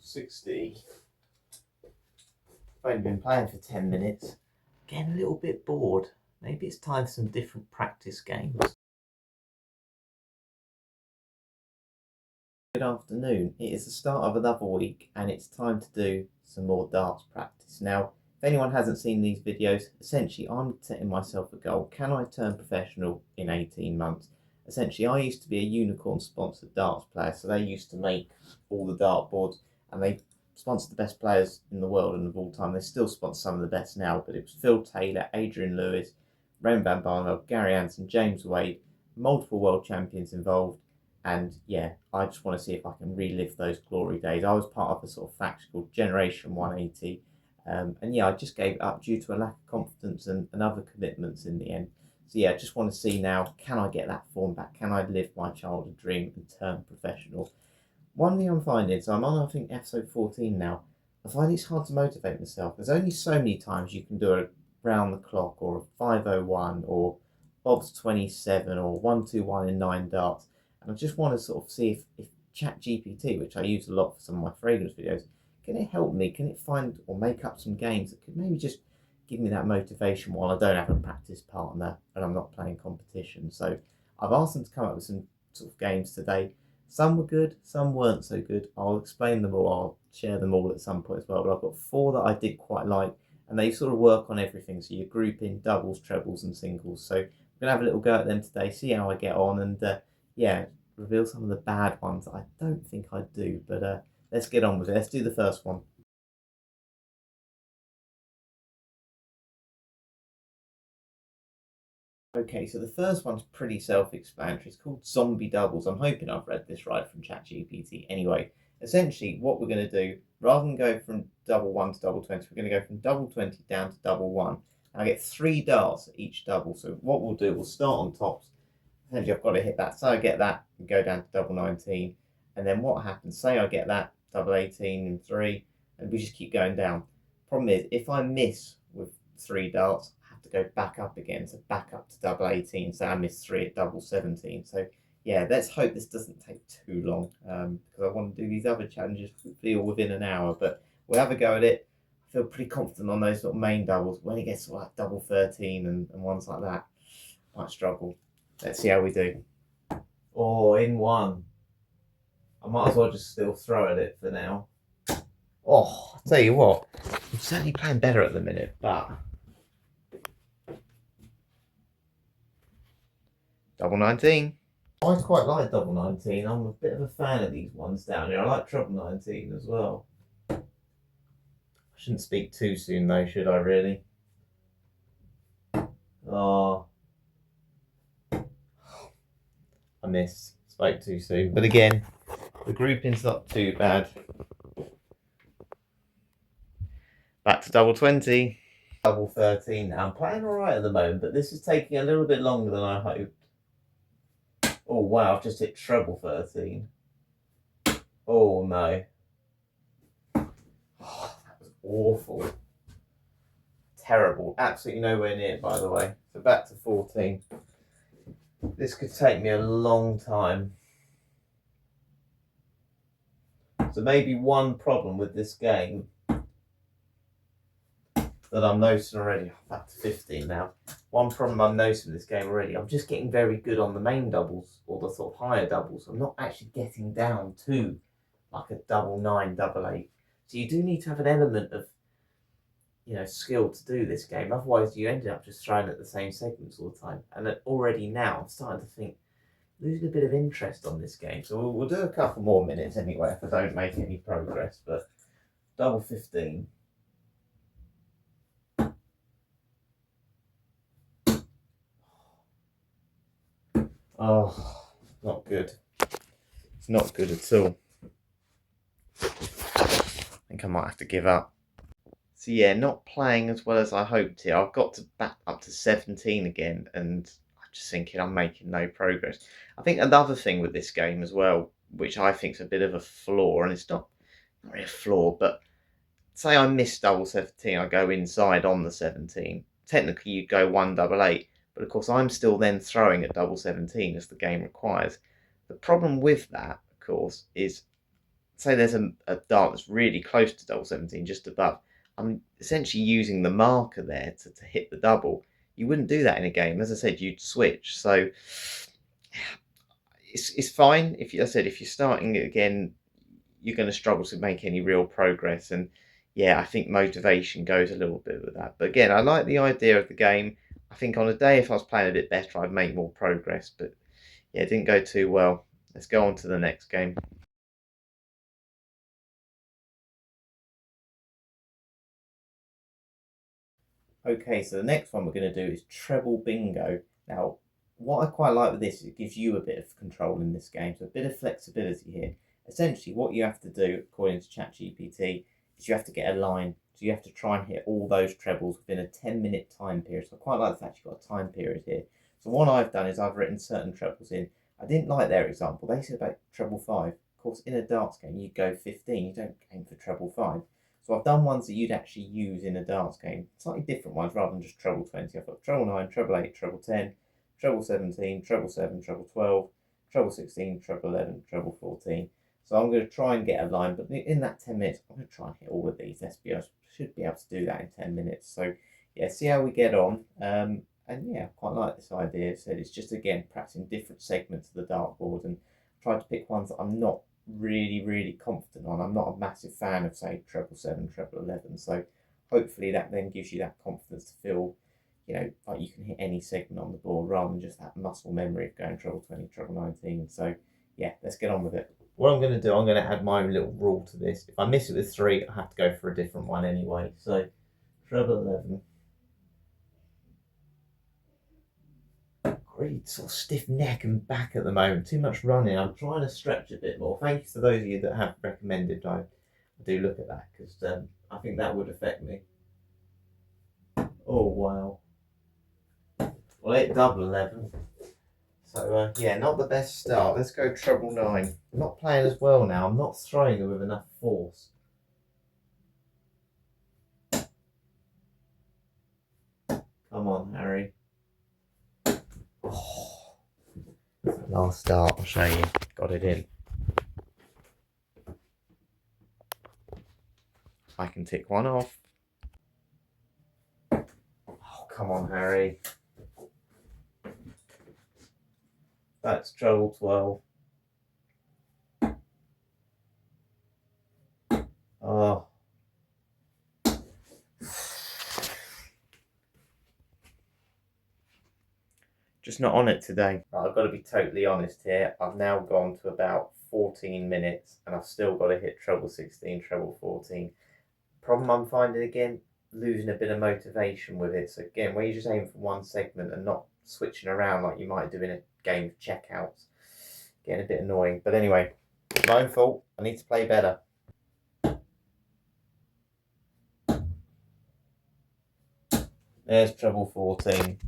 60. I've only been playing for 10 minutes. Getting a little bit bored. Maybe it's time for some different practice games. Good afternoon. It is the start of another week and it's time to do some more darts practice. Now, if anyone hasn't seen these videos, essentially I'm setting myself a goal. Can I turn professional in 18 months? Essentially, I used to be a Unicorn sponsored darts player, so they used to make all the dartboards and they sponsored the best players in the world and of all time. They still sponsor some of the best now, but it was Phil Taylor, Adrian Lewis, Ren Van Barneveld, Gary Anderson, James Wade, multiple world champions involved. And yeah, I just want to see if I can relive those glory days. I was part of a sort of faction called Generation 180. And yeah, I just gave it up due to a lack of confidence and other commitments in the end. So yeah, I just want to see now, can I get that form back? Can I live my childhood dream and turn professional? One thing I'm finding, so I'm on, I think, episode 14 now. I find it's hard to motivate myself. There's only so many times you can do a round the clock or a 501 or Bob's 27 or 121 in 9 darts. And I just want to sort of see if ChatGPT, which I use a lot for some of my fragrance videos, can it help me? Can it find or make up some games that could maybe just give me that motivation while I don't have a practice partner and I'm not playing competition? So I've asked them to come up with some sort of games today. Some were good, some weren't so good. I'll explain them all, I'll share them all at some point as well. But I've got 4 that I did quite like, and they sort of work on everything. So you're grouping doubles, trebles, and singles. So we're gonna have a little go at them today, see how I get on, and yeah, reveal some of the bad ones that I don't think I do. But let's get on with it. Let's do the first one. Okay, so the first one's pretty self-explanatory. It's called Zombie Doubles. I'm hoping I've read this right from ChatGPT. Anyway, essentially what we're going to do, rather than go from double 1 to double 20, we're going to go from double 20 down to double 1. And I get 3 darts at each double. So what we'll do, we'll start on tops. Essentially, I've got to hit that. So I get that and go down to double 19. And then what happens, say I get that, double 18 in 3, and we just keep going down. Problem is, if I miss with 3 darts, to go back up again, so back up to double 18, so I missed 3 at double 17. So yeah, let's hope this doesn't take too long, because I want to do these other challenges hopefully all within an hour, but we'll have a go at it. I feel pretty confident on those sort of main doubles. When it gets to like double 13 and ones like that, I might struggle. Let's see how we do. Oh, in 1. I might as well just still throw at it for now. Oh, I'll tell you what, I'm certainly playing better at the minute, but double 19. I quite like double 19. I'm a bit of a fan of these ones down here. I like treble 19 as well. I shouldn't speak too soon though, should I really? Oh, I missed. Spoke too soon. But again, the grouping's not too bad. Back to double 20. Double 13 now. I'm playing alright at the moment, but this is taking a little bit longer than I hoped. Oh wow, I've just hit treble 13. Oh no. Oh, that was awful. Terrible. Absolutely nowhere near, by the way. So back to 14. This could take me a long time. So maybe one problem with this game that I'm noticing already, back to 15 now. One problem I'm noticing in this game already, I'm just getting very good on the main doubles or the sort of higher doubles. I'm not actually getting down to like a double 9, double 8. So you do need to have an element of, you know, skill to do this game. Otherwise you ended up just throwing at the same segments all the time. And already now I'm starting to think, losing a bit of interest on this game. So we'll do a couple more minutes anyway if I don't make any progress. But double 15. Oh, not good. It's not good at all. I think I might have to give up. So yeah, not playing as well as I hoped here. I've got to back up to 17 again, and I'm just thinking I'm making no progress. I think another thing with this game as well, which I think is a bit of a flaw, and it's not really a flaw, but say I miss double 17, I go inside on the 17. Technically, you'd go 1 double 8, but of course I'm still then throwing at double 17 as the game requires. The problem with that, of course, is say there's a dart that's really close to double 17, just above, I'm essentially using the marker there to hit the double. You wouldn't do that in a game. As I said, you'd switch. So it's fine. If you, as I said, if you're starting it again, you're going to struggle to make any real progress. And yeah, I think motivation goes a little bit with that. But again, I like the idea of the game. I think on a day, if I was playing a bit better, I'd make more progress. But yeah, it didn't go too well. Let's go on to the next game. Okay, so the next one we're going to do is treble bingo. Now, what I quite like with this is it gives you a bit of control in this game, so a bit of flexibility here. Essentially, what you have to do, according to ChatGPT, is you have to get a line. So you have to try and hit all those trebles within a 10-minute time period. So I quite like the fact you've got a time period here. So what I've done is I've written certain trebles in. I didn't like their example. They said about treble 5. Of course, in a darts game, you go 15. You don't aim for treble 5. So I've done ones that you'd actually use in a darts game, slightly different ones rather than just treble 20. I've got treble 9, treble 8, treble 10, treble 17, treble 7, treble 12, treble 16, treble 11, treble 14. So I'm going to try and get a line, but in that 10 minutes, I'm going to try and hit all of these. I should be able to do that in 10 minutes. So yeah, see how we get on. And yeah, I quite like this idea. So it's just, again, practicing different segments of the dartboard and try to pick ones that I'm not really confident on. I'm not a massive fan of, say, treble 7, treble 11. So hopefully that then gives you that confidence to feel, like you can hit any segment on the board rather than just that muscle memory of going treble 20, treble 19. So yeah, let's get on with it. What I'm going to do, I'm going to add my own little rule to this. If I miss it with 3, I have to go for a different one anyway. So treble 11. Really sort of stiff neck and back at the moment. Too much running. I'm trying to stretch a bit more. Thank you to those of you that have recommended I do look at that, because I think that would affect me. Oh wow. Well, it double 11. So yeah, not the best start. Let's go treble 9. I'm not playing as well now. I'm not throwing it with enough force. Come on, Harry. Oh, last start, I'll show you. Got it in. I can tick one off. Oh, come on, Harry. That's treble 12. Oh. Just not on it today. I've got to be totally honest here. I've now gone to about 14 minutes and I've still got to hit treble 16, treble 14. Problem I'm finding, again, losing a bit of motivation with it. So again, where you just aim for one segment and not switching around like you might do in a game of checkouts, getting a bit annoying. But anyway, it's my own fault. I need to play better. There's treble 14.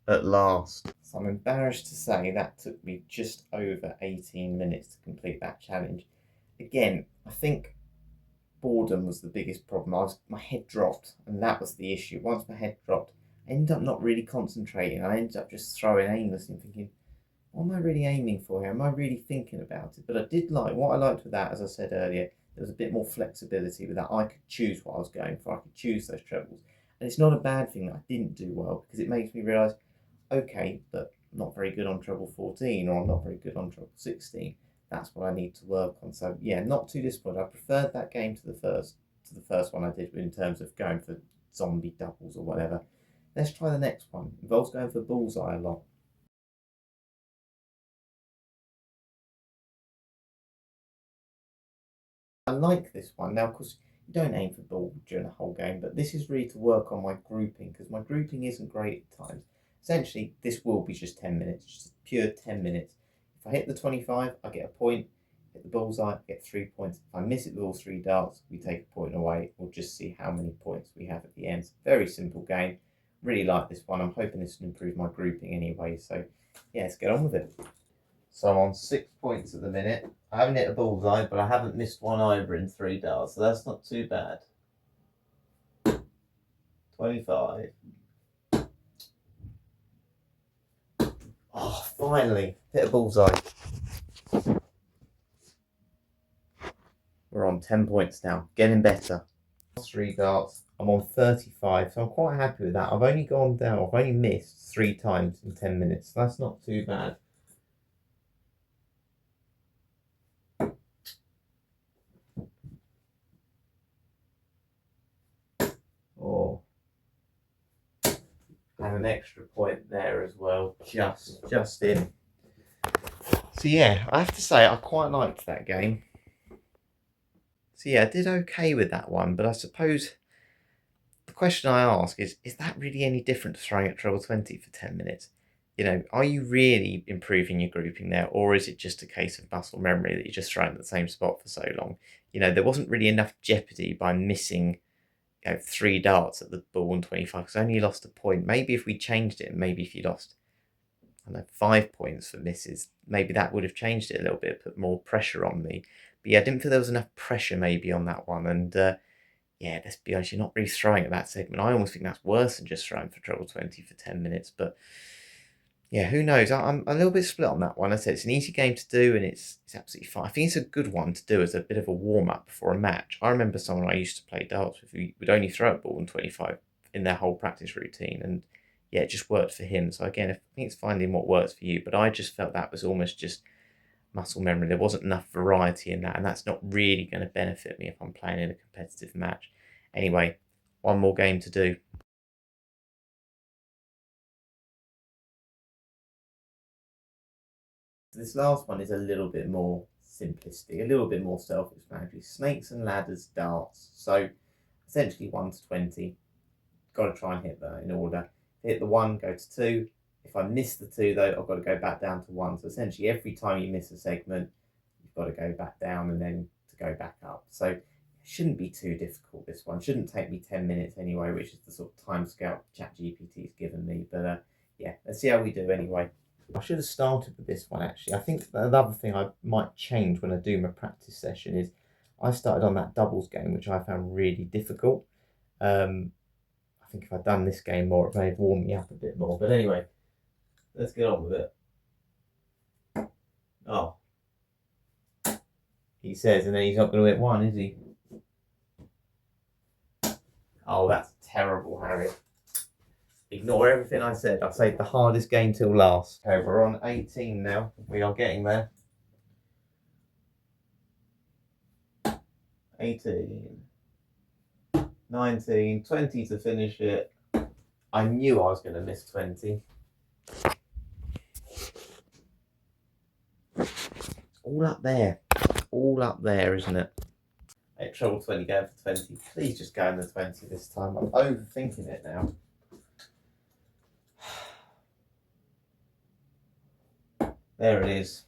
At last. So I'm embarrassed to say that took me just over 18 minutes to complete that challenge. Again, I think boredom was the biggest problem. My head dropped, and that was the issue. Once my head dropped, I ended up not really concentrating. I ended up just throwing aimlessly and thinking, what am I really aiming for here? Am I really thinking about it? But what I liked with that, as I said earlier, there was a bit more flexibility with that. I could choose what I was going for. I could choose those trebles. And it's not a bad thing that I didn't do well, because it makes me realise, okay, but I'm not very good on treble 14, or I'm not very good on treble 16. That's what I need to work on. So yeah, not too disappointed. I preferred that game to the first one I did in terms of going for zombie doubles or whatever. Let's try the next one. It involves going for bullseye a lot. I like this one. Now, of course, you don't aim for ball during the whole game, but this is really to work on my grouping, because my grouping isn't great at times. Essentially, this will be just 10 minutes, just pure 10 minutes. If I hit the 25, I get a point. Hit the bullseye, I get 3 points. If I miss it with all 3 darts, we take a point away. We'll just see how many points we have at the end. Very simple game. Really like this one. I'm hoping this will improve my grouping anyway. So yeah, let's get on with it. So I'm on 6 points at the minute. I haven't hit a bullseye, but I haven't missed one either in 3 darts, so that's not too bad. 25. Oh, finally hit a bullseye. on 10 points now, getting better. 3 darts, I'm on 35, so I'm quite happy with that. I've only gone down, I've only missed 3 times in 10 minutes, so that's not too bad. Oh, and an extra point there as well, just in. So yeah, I have to say I quite liked that game. So yeah, I did okay with that one, but I suppose the question I ask is that really any different to throwing at treble 20 for 10 minutes? You know, are you really improving your grouping there, or is it just a case of muscle memory that you're just throwing at the same spot for so long? You know, there wasn't really enough jeopardy by missing 3 darts at the ball on 25 because I only lost a point. Maybe if we changed it, maybe if you lost, I don't know, 5 points for misses, maybe that would have changed it a little bit, put more pressure on me. But yeah, I didn't feel there was enough pressure maybe on that one. And yeah, let's be honest, you're not really throwing at that segment. I almost think that's worse than just throwing for treble 20 for 10 minutes. But yeah, who knows? I'm a little bit split on that one. I said it's an easy game to do and it's absolutely fine. I think it's a good one to do as a bit of a warm-up before a match. I remember someone I used to play darts with who would only throw a ball in 25 in their whole practice routine. And yeah, it just worked for him. So again, I think it's finding what works for you. But I just felt that was almost just muscle memory. There wasn't enough variety in that. And that's not really going to benefit me if I'm playing in a competitive match. Anyway, one more game to do. This last one is a little bit more simplistic, a little bit more self-explanatory. Snakes and ladders, darts. So essentially 1 to 20. Got to try and hit that in order. Hit the 1, go to 2. If I miss the 2 though, I've got to go back down to 1. So essentially every time you miss a segment, you've got to go back down and then to go back up. So it shouldn't be too difficult, this one. Shouldn't take me 10 minutes anyway, which is the sort of time scale ChatGPT's given me. But yeah, let's see how we do anyway. I should have started with this one actually. I think another thing I might change when I do my practice session is I started on that doubles game, which I found really difficult. I think if I'd done this game more, it may have warmed me up a bit more. But anyway, let's get on with it. Oh, he says, and then he's not going to hit 1, is he? Oh, that's terrible, Harry. Ignore everything I said. I saved the hardest game till last. Okay, we're on 18 now. We are getting there. 18. 19. 20 to finish it. I knew I was going to miss 20. It's all up there. All up there, isn't it? Hey, treble 20 going for 20. Please just go in the 20 this time. I'm overthinking it now. There it is.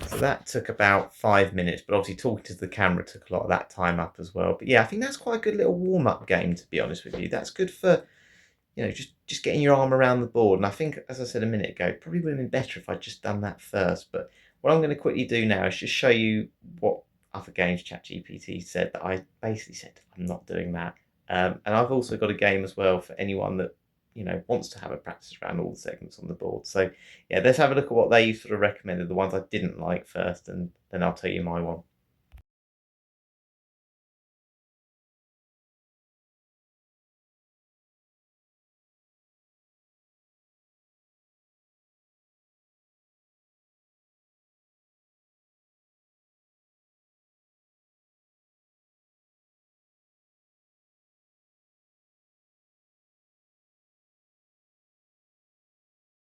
So that took about 5 minutes, but obviously talking to the camera took a lot of that time up as well. But yeah, I think that's quite a good little warm-up game, to be honest with you. That's good for, you know, just getting your arm around the board. And I think, as I said a minute ago, it probably would have been better if I'd just done that first. But what I'm going to quickly do now is just show you what other games ChatGPT said that I basically said I'm not doing that. And I've also got a game as well for anyone that, you know, wants to have a practice around all the segments on the board. So yeah, let's have a look at what they sort of recommended, the ones I didn't like first, and then I'll tell you my one.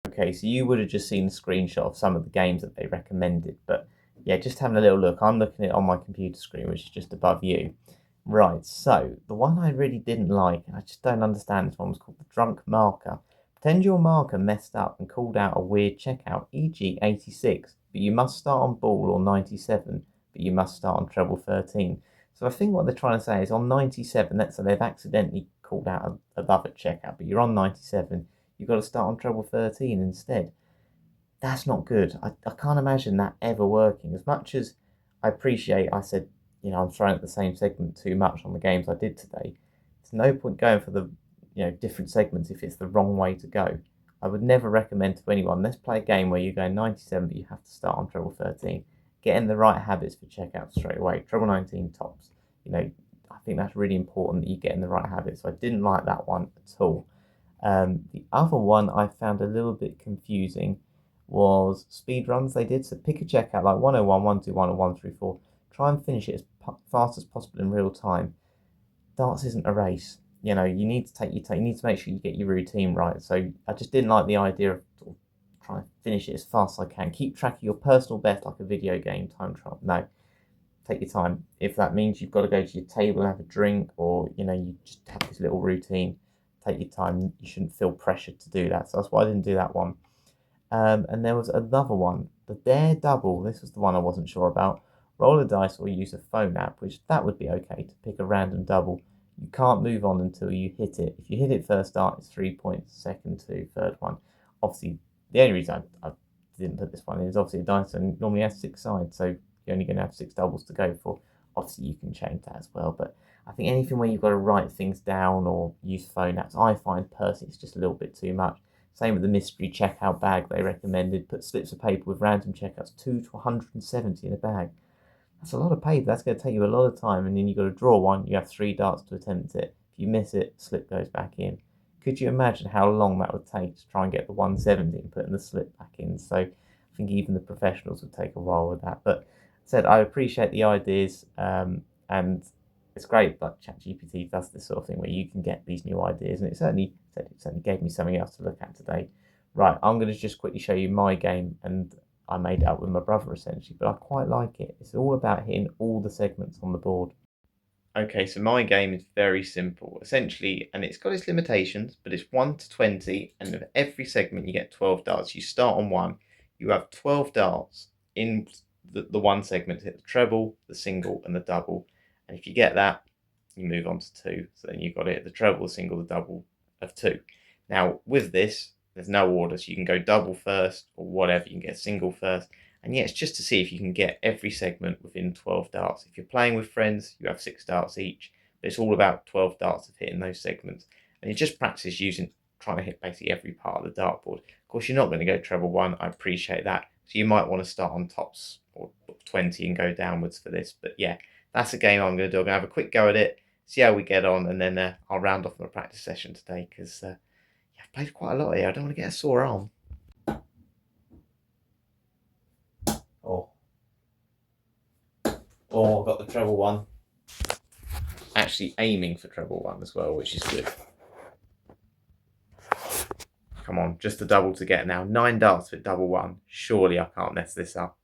Okay, so you would have just seen a screenshot of some of the games that they recommended, but yeah, just having a little look. I'm looking at it on my computer screen, which is just above you. Right, so the one I really didn't like, and I just don't understand this one, was called the Drunk Marker. Pretend your marker messed up and called out a weird checkout, e.g. 86, but you must start on ball, or 97, but you must start on treble 13. So I think what they're trying to say is on 97, let's say they've accidentally called out another checkout, but you're on 97, you've got to start on treble 13 instead. That's not good. I can't imagine that ever working. As much as I appreciate, I said, you know, I'm throwing at the same segment too much on the games I did today. There's no point going for the, you know, different segments if it's the wrong way to go. I would never recommend to anyone, let's play a game where you go 97 but you have to start on treble 13. Get in the right habits for checkouts straight away. Treble 19 tops. I think that's really important that you get in the right habits. So I didn't like that one at all. The other one I found a little bit confusing was speed runs they did. So pick a checkout like 101, 121, or 134. Try and finish it as fast as possible in real time. Darts isn't a race. You need to take your time. You need to make sure you get your routine right. So I just didn't like the idea of sort of trying to finish it as fast as I can. Keep track of your personal best like a video game time trial. No, take your time. If that means you've got to go to your table and have a drink, or you just have this little routine, take your time. You shouldn't feel pressured to do that. So that's why I didn't do that one. And there was another one, the Dare Double. This was the one I wasn't sure about. Roll a dice or use a phone app, which that would be okay to pick a random double. You can't move on until you hit it. If you hit it first start, it's 3 points. Second to third one. Obviously, the only reason I didn't put this one in is obviously a dice and normally has 6 sides, so you're only going to have 6 doubles to go for. Obviously, you can change that as well, but I think anything where you've got to write things down or use phone apps, I find personally it's just a little bit too much. Same with the mystery checkout bag they recommended. Put slips of paper with random checkouts, 2 to 170 in a bag. That's a lot of paper. That's going to take you a lot of time. And then you've got to draw one. You have 3 darts to attempt it. If you miss it, slip goes back in. Could you imagine how long that would take to try and get the 170 and putting the slip back in? So I think even the professionals would take a while with that. But said I appreciate the ideas, and it's great that ChatGPT does this sort of thing where you can get these new ideas, and it certainly gave me something else to look at today. Right, I'm going to just quickly show you my game, and I made it up with my brother essentially, but I quite like it. It's all about hitting all the segments on the board. Okay, so my game is very simple, essentially, and it's got its limitations, but it's 1 to 20, and of every segment you get 12 darts. You start on 1, you have 12 darts in the one segment to hit the treble, the single, and the double, and if you get that, you move on to 2, so then you've got to hit the treble, the single, the double of 2. Now, with this, there's no order, so you can go double first, or whatever, you can get single first, and yeah, it's just to see if you can get every segment within 12 darts. If you're playing with friends, you have 6 darts each. But it's all about 12 darts of hitting those segments. And you just practice trying to hit basically every part of the dartboard. Of course, you're not going to go treble 1. I appreciate that. So you might want to start on tops or 20 and go downwards for this. But yeah, that's a game I'm going to do. I'm going to have a quick go at it, see how we get on, and then I'll round off my practice session today because I've played quite a lot here. I don't want to get a sore arm. I've got the treble 1. Actually aiming for treble 1 as well, which is good. Come on, just a double to get now. 9 darts for double 1. Surely I can't mess this up.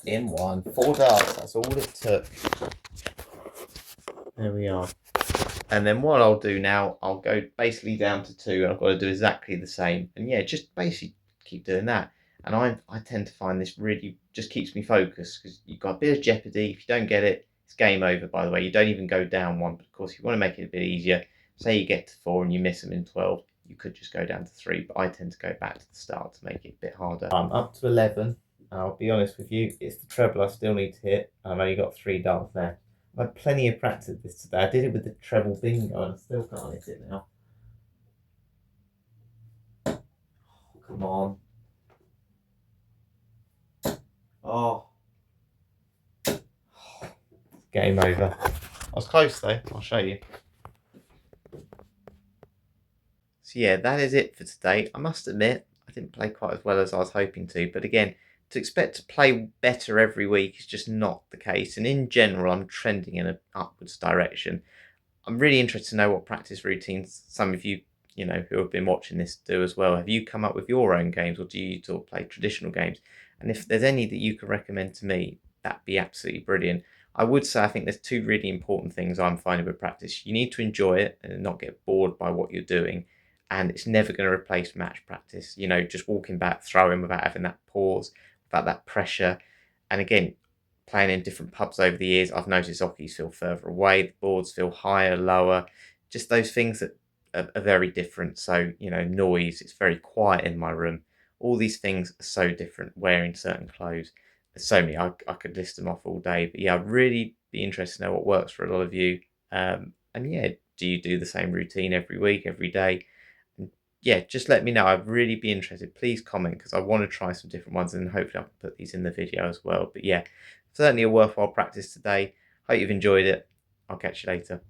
In 1. 4 darts, that's all it took. There we are. And then what I'll do now, I'll go basically down to 2, and I've got to do exactly the same. And yeah, just basically keep doing that. And I tend to find this really just keeps me focused because you've got a bit of jeopardy. If you don't get it, it's game over, by the way. You don't even go down 1. But of course, if you want to make it a bit easier, say you get to 4 and you miss them in 12, you could just go down to 3. But I tend to go back to the start to make it a bit harder. I'm up to 11. I'll be honest with you, it's the treble I still need to hit. I've only got 3 darts left. I've had plenty of practice with this today. I did it with the treble bingo and I still can't hit it now. Oh, come on. Oh. Game over. I was close though, I'll show you. So yeah, that is it for today. I must admit, I didn't play quite as well as I was hoping to, but again, to expect to play better every week is just not the case. And in general, I'm trending in an upwards direction. I'm really interested to know what practice routines some of you, who have been watching this do as well. Have you come up with your own games, or do you sort of play traditional games? And if there's any that you can recommend to me, that'd be absolutely brilliant. I would say I think there's 2 really important things I'm finding with practice. You need to enjoy it and not get bored by what you're doing. And it's never going to replace match practice. Just walking back, throwing without having that pause, without that pressure. And again, playing in different pubs over the years, I've noticed hockeys feel further away, the boards feel higher, lower, just those things that are very different. So, noise, it's very quiet in my room. All these things are so different, wearing certain clothes. There's so many, I could list them off all day. But yeah, I'd really be interested to know what works for a lot of you. And yeah, do you do the same routine every week, every day? yeah, just let me know. I'd really be interested. Please comment because I want to try some different ones and hopefully I can put these in the video as well. But yeah, certainly a worthwhile practice today. Hope you've enjoyed it. I'll catch you later.